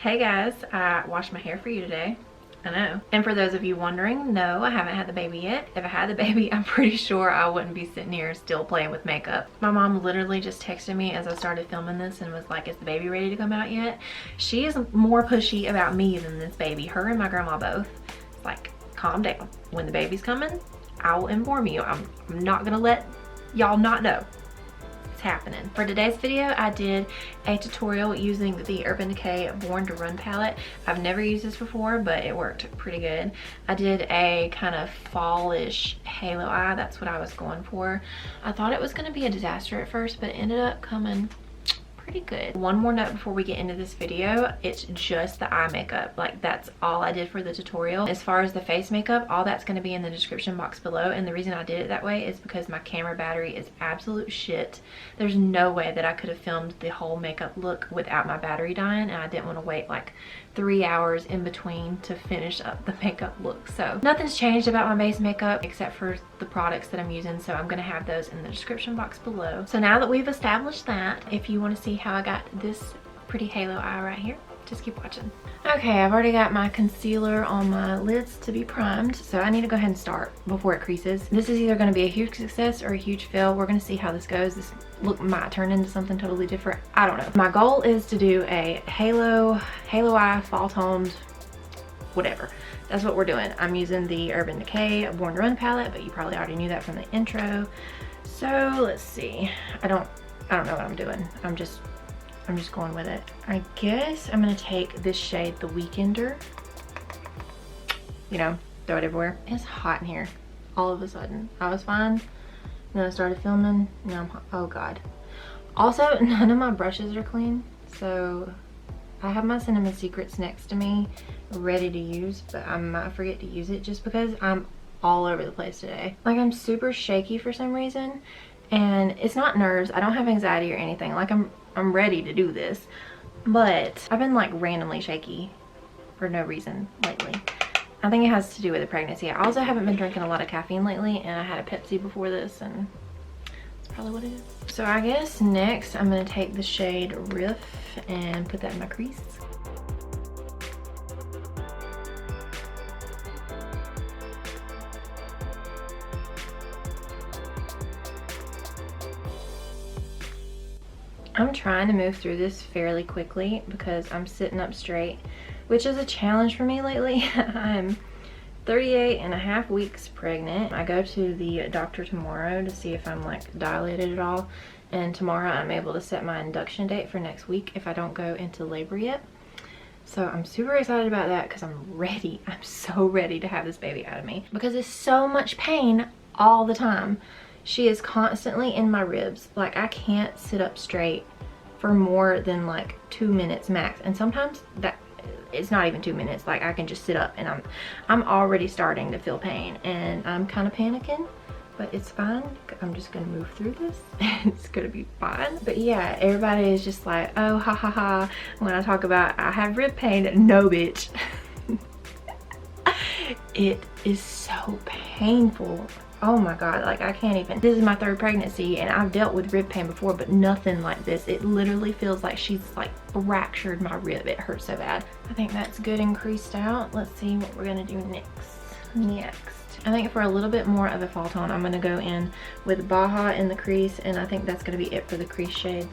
Hey guys, I washed my hair for you today. I know. And for those of you wondering, no, I haven't had the baby yet. If I had the baby, I'm pretty sure I wouldn't be sitting here still playing with makeup. My mom literally just texted me as I started filming this and was like, is the baby ready to come out yet? She is more pushy about me than this baby. Her and my grandma both. It's like, calm down. When the baby's coming, I will inform you. I'm not gonna let y'all not know. Happening. For today's video, I did a tutorial using the Urban Decay Born to Run palette. I've never used this before, but it worked pretty good. I did a kind of fallish halo eye. That's what I was going for. I thought it was going to be a disaster at first, but it ended up coming pretty good. One more note before we get into this video, it's just the eye makeup. Like, that's all I did for the tutorial. As far as the face makeup, all that's going to be in the description box below, and the reason I did it that way is because my camera battery is absolute shit. There's no way that I could have filmed the whole makeup look without my battery dying, and I didn't want to wait like 3 hours in between to finish up the makeup look. So nothing's changed about my base makeup except for the products that I'm using, so I'm gonna have those in the description box below. So now that we've established that, if you want to see how I got this pretty halo eye right here, just keep watching. Okay, I've already got my concealer on my lids to be primed, so I need to go ahead and start before it creases. This is either going to be a huge success or a huge fail. We're going to see how this goes. This look might turn into something totally different. I don't know. My goal is to do a halo eye, fall toned, whatever. That's what we're doing. I'm using the Urban Decay Born to Run palette, but you probably already knew that from the intro. So let's see. I don't know what I'm doing. I'm just going with it. I guess I'm gonna take this shade, The Weekender. You know, throw it everywhere. It's hot in here. All of a sudden. I was fine. Then I started filming. Now I'm hot. Oh God. Also, none of my brushes are clean. So I have my Cinnamon Secrets next to me, ready to use, but I might forget to use it just because I'm all over the place today. Like, I'm super shaky for some reason. And it's not nerves. I don't have anxiety or anything. Like, I'm ready to do this, but I've been like randomly shaky for no reason lately. I think it has to do with the pregnancy. I also haven't been drinking a lot of caffeine lately, and I had a Pepsi before this, and that's probably what it is. So I guess next I'm gonna take the shade Riff and put that in my crease. I'm trying to move through this fairly quickly because I'm sitting up straight, which is a challenge for me lately. I'm 38.5 weeks pregnant. I go to the doctor tomorrow to see if I'm like dilated at all, and tomorrow I'm able to set my induction date for next week if I don't go into labor yet. So I'm super excited about that because I'm ready. I'm so ready to have this baby out of me because it's so much pain all the time. She is constantly in my ribs. Like, I can't sit up straight for more than like 2 minutes max, and sometimes that it's not even 2 minutes. Like, I can just sit up and I'm already starting to feel pain, and I'm kind of panicking, but it's fine. I'm just gonna move through this and it's gonna be fine. But yeah, everybody is just like, oh, ha ha ha, when I talk about I have rib pain. No, bitch. It is so painful. Oh my God, like, I can't even. This is my 3rd pregnancy, and I've dealt with rib pain before, but nothing like this. It literally feels like she's like fractured my rib. It hurts so bad. I think that's good and creased out. Let's see what we're gonna do next. I think for a little bit more of a fall tone, I'm gonna go in with Baja in the crease, and I think that's gonna be it for the crease shade.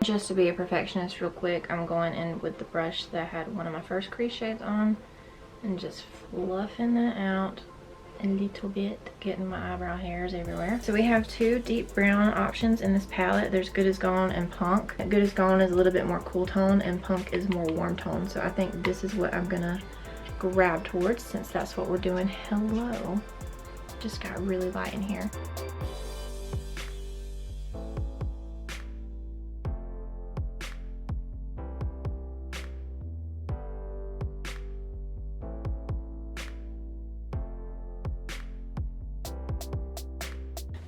Just to be a perfectionist real quick, I'm going in with the brush that had one of my first crease shades on and just fluffing that out a little bit, getting my eyebrow hairs everywhere. So we have 2 deep brown options in this palette. There's Good As Gone and Punk. Good As Gone is a little bit more cool tone, and Punk is more warm tone. So I think this is what I'm gonna grab towards, since that's what we're doing. Hello. Just got really light in here.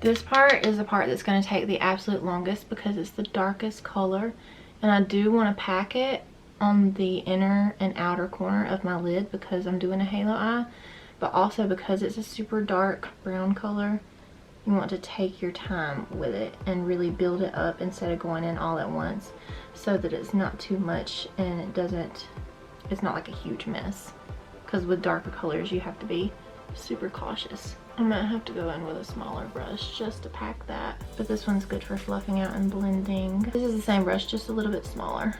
This part is the part that's going to take the absolute longest because it's the darkest color, and I do want to pack it on the inner and outer corner of my lid because I'm doing a halo eye, but also because it's a super dark brown color, you want to take your time with it and really build it up instead of going in all at once, so that it's not too much and it's not like a huge mess, because with darker colors you have to be super cautious. I might have to go in with a smaller brush just to pack that, but this one's good for fluffing out and blending. This is the same brush, just a little bit smaller.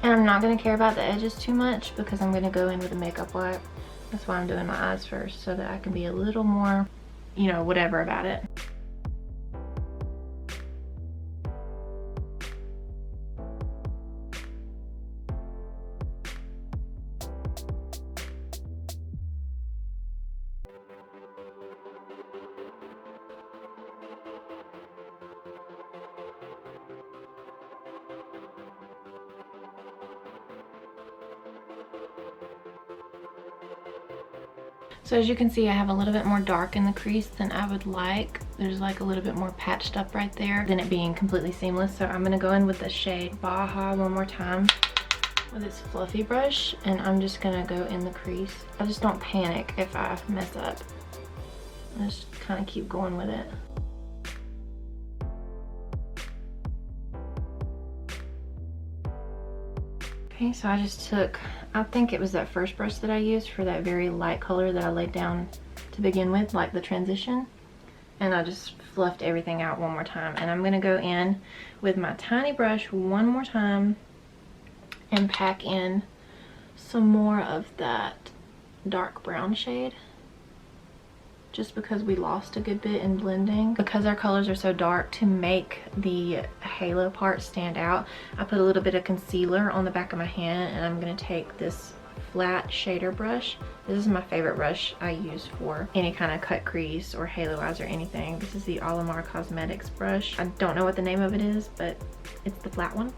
And I'm not going to care about the edges too much because I'm going to go in with a makeup wipe. That's why I'm doing my eyes first, so that I can be a little more, you know, whatever about it. So as you can see, I have a little bit more dark in the crease than I would like. There's like a little bit more patched up right there than it being completely seamless. So I'm going to go in with the shade Baja one more time with this fluffy brush, and I'm just going to go in the crease. I just don't panic if I mess up. I just kind of keep going with it. Okay, so I just took, I think it was that first brush that I used for that very light color that I laid down to begin with, like the transition, and I just fluffed everything out one more time. And I'm gonna go in with my tiny brush one more time and pack in some more of that dark brown shade, just because we lost a good bit in blending. Because our colors are so dark, to make the halo part stand out, I put a little bit of concealer on the back of my hand, and I'm gonna take this flat shader brush. This is my favorite brush I use for any kind of cut crease or halo eyes or anything. This is the Alamar Cosmetics brush. I don't know what the name of it is, but it's the flat one.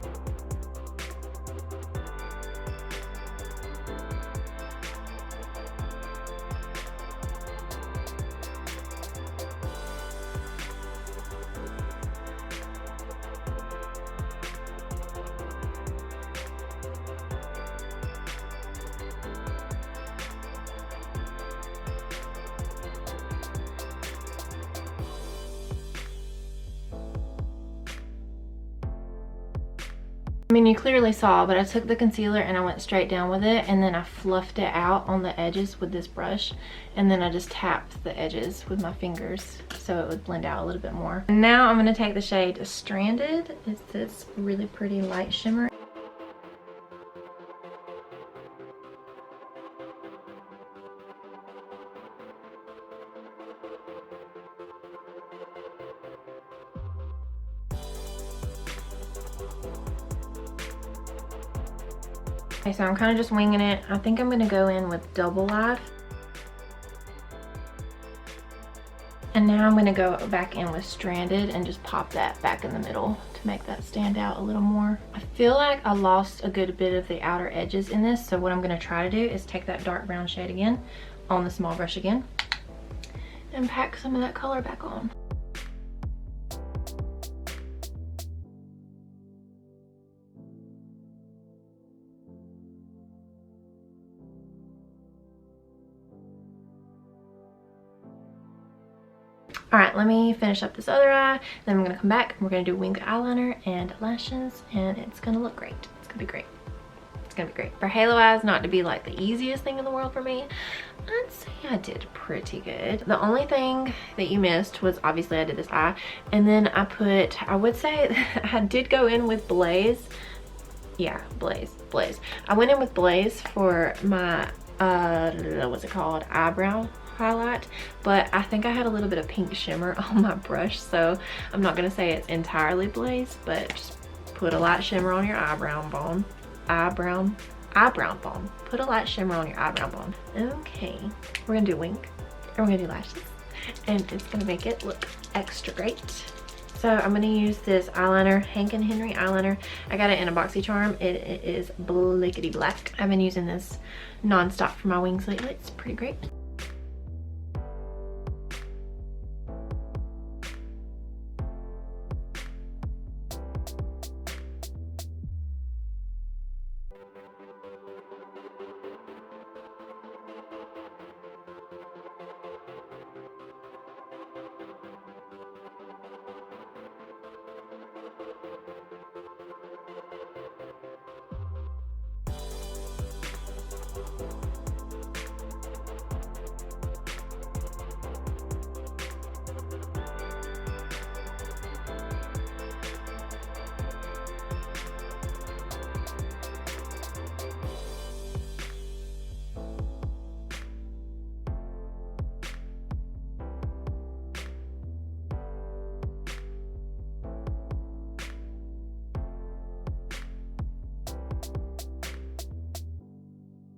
I mean, you clearly saw, but I took the concealer and I went straight down with it, and then I fluffed it out on the edges with this brush, and then I just tapped the edges with my fingers so it would blend out a little bit more. And now I'm going to take the shade Stranded. It's this really pretty light shimmer. Okay, so I'm kind of just winging it. I think I'm going to go in with Double Life. And now I'm going to go back in with Stranded and just pop that back in the middle to make that stand out a little more. I feel like I lost a good bit of the outer edges in this, so what I'm going to try to do is take that dark brown shade again on the small brush again and pack some of that color back on. Alright, let me finish up this other eye, then I'm going to come back and we're going to do winged eyeliner and lashes, and it's going to look great. It's going to be great. It's going to be great. For halo eyes not to be like the easiest thing in the world for me, I'd say I did pretty good. The only thing that you missed was obviously I did this eye, and then I would say I did go in with Blaze. Yeah, Blaze. I went in with Blaze for my, what's it called? Eyebrow highlight, but I think I had a little bit of pink shimmer on my brush, so I'm not gonna say it's entirely Blaze, but just put a light shimmer on your eyebrow bone. eyebrow bone. Put a light shimmer on your eyebrow bone. Okay, we're gonna do a wing and we're gonna do lashes, and it's gonna make it look extra great. So I'm gonna use this eyeliner, Hank & Henry eyeliner. I got it in a BoxyCharm. It is Blickity Black. I've been using this non-stop for my wings lately. It's pretty great.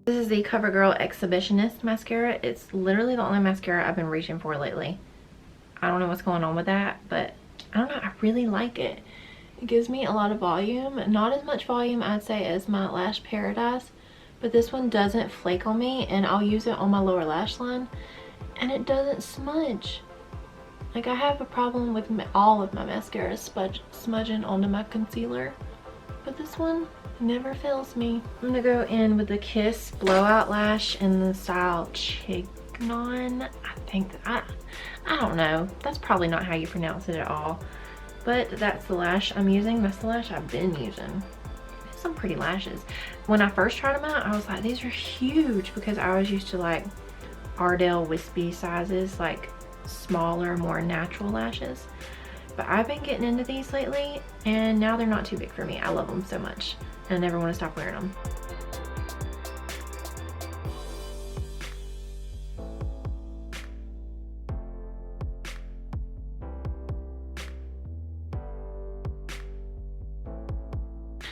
This is the Covergirl Exhibitionist mascara. It's literally the only mascara I've been reaching for lately. I don't know what's going on with that, but I don't know, I really like it. It gives me a lot of volume. Not as much volume, I'd say, as my Lash Paradise, but this one doesn't flake on me, and I'll use it on my lower lash line, and it doesn't smudge. Like, I have a problem with all of my mascaras smudging onto my concealer, but this one never fails me. I'm gonna go in with the Kiss Blowout Lash in the style Chignon. I don't know. That's probably not how you pronounce it at all. But that's the lash I'm using. That's the lash I've been using. Some pretty lashes. When I first tried them out, I was like, these are huge, because I was used to like Ardell wispy sizes, like smaller, more natural lashes. But I've been getting into these lately, and now they're not too big for me. I love them so much, and I never want to stop wearing them.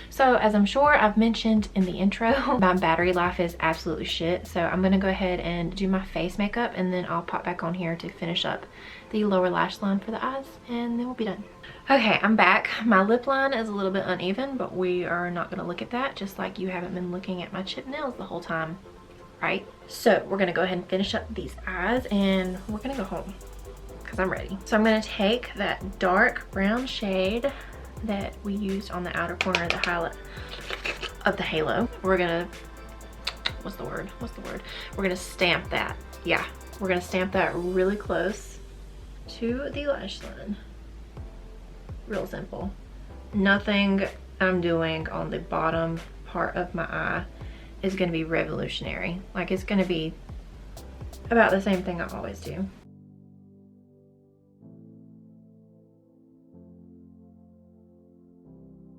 So as I'm sure I've mentioned in the intro, my battery life is absolutely shit. So I'm gonna go ahead and do my face makeup, and then I'll pop back on here to finish up the lower lash line for the eyes, and then we'll be done. Okay, I'm back. My lip line is a little bit uneven, but we are not gonna look at that, just like you haven't been looking at my chip nails the whole time, right? So we're gonna go ahead and finish up these eyes, and we're gonna go home because I'm ready. So I'm gonna take that dark brown shade that we used on the outer corner of the highlight of the halo. We're gonna, what's the word? We're gonna stamp that. Yeah, we're gonna stamp that really close to the lash line. Real simple. Nothing I'm doing on the bottom part of my eye is gonna be revolutionary. Like, it's gonna be about the same thing I always do.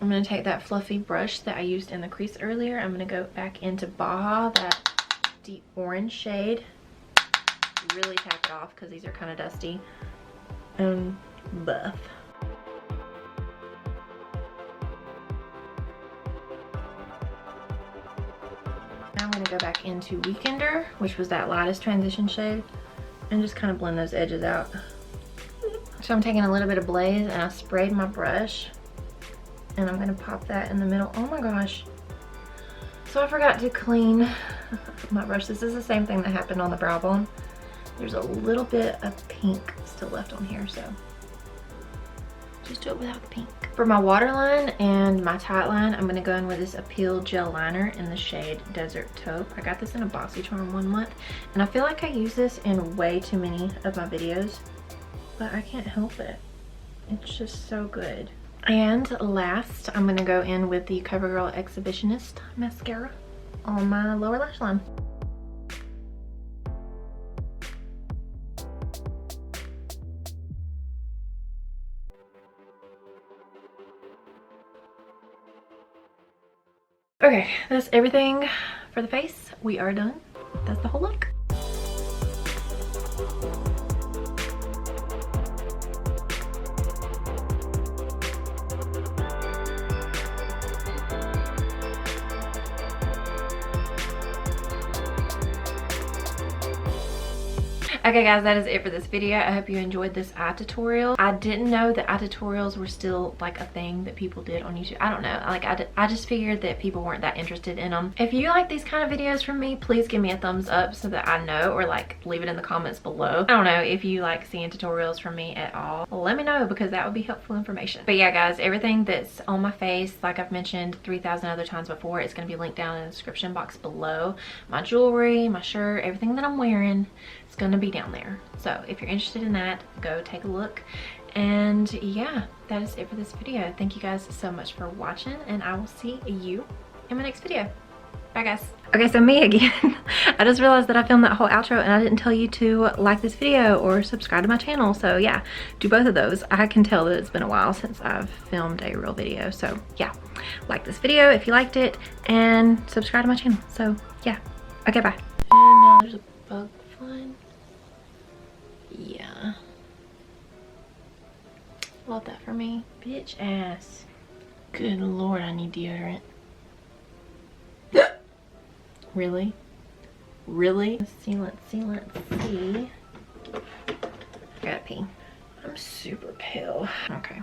I'm going to take that fluffy brush that I used in the crease earlier. I'm going to go back into Baja, that deep orange shade. Really tap it off because these are kind of dusty and buff. Now I'm going to go back into Weekender, which was that lightest transition shade, and just kind of blend those edges out. So I'm taking a little bit of Blaze, and I sprayed my brush, and I'm gonna pop that in the middle. Oh my gosh. So I forgot to clean my brush. This is the same thing that happened on the brow bone. There's a little bit of pink still left on here, so just do it without the pink. For my waterline and my tight line, I'm gonna go in with this Appeal Gel Liner in the shade Desert Taupe. I got this in a BoxyCharm 1 month, and I feel like I use this in way too many of my videos, but I can't help it. It's just so good. And last, I'm gonna go in with the Covergirl Exhibitionist mascara on my lower lash line. Okay, that's everything for the face. We are done. That's the whole look. Okay guys, that is it for this video. I hope you enjoyed this eye tutorial. I didn't know that eye tutorials were still like a thing that people did on YouTube. I don't know, like I just figured that people weren't that interested in them. If you like these kind of videos from me, please give me a thumbs up so that I know, or like leave it in the comments below. I don't know if you like seeing tutorials from me at all. Let me know, because that would be helpful information. But yeah guys, everything that's on my face, like I've mentioned 3,000 other times before, it's going to be linked down in the description box below. My jewelry, my shirt, everything that I'm wearing, it's going to be down there. So if you're interested in that, go take a look. And yeah, that is it for this video. Thank you guys so much for watching, and I will see you in my next video. Bye guys. Okay, so me again. I just realized that I filmed that whole outro and I didn't tell you to like this video or subscribe to my channel. So yeah, do both of those. I can tell that it's been a while since I've filmed a real video. So yeah, like this video if you liked it, and subscribe to my channel. So yeah, okay, bye. And now there's a bug flying. Yeah. Love that for me. Bitch ass. Good Lord, I need deodorant. Really? Really? Let's see, let's see, let's see. I gotta pee. I'm super pale. Okay.